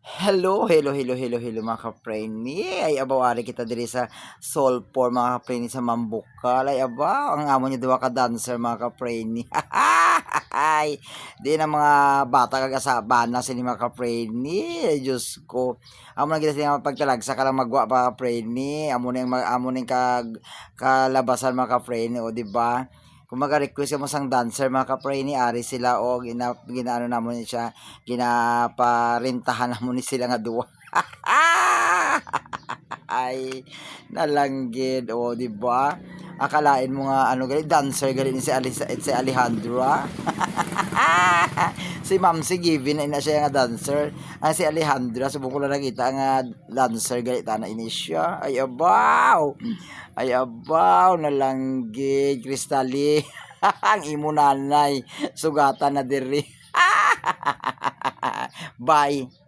Hello mga ka-preni. Ay abaw ari kita diri sa Solpor mga ka-preni sa Mambukal. Ay abaw ang amo niyo duwa ka dancer mga ka-preni. Ay di na mga bata kagasaban na sini mga ka-preni. Ay Diyos ko. Amo na gid sa pagtalagsa ka lang magwa pa ka-preni. Amo ning kalabasan mga ka-preni o di ba? Kung maga-request mo sang dancer mga ka-preni, ari sila o ginaano namon siya, ginaparentahan namon ni sila nga duwa. Ay nalanggid o di ba? Akalain mo nga ano gali dancer gali ni si Alejandro ah. Si Ma'am si Given na siya nga dancer. Ang si Alejandra subong ko lang nakita nga dancer gali ta na ini siya. Ay abaw nalanggid kristali. Ang imo nanay sugatan na diri. Bye.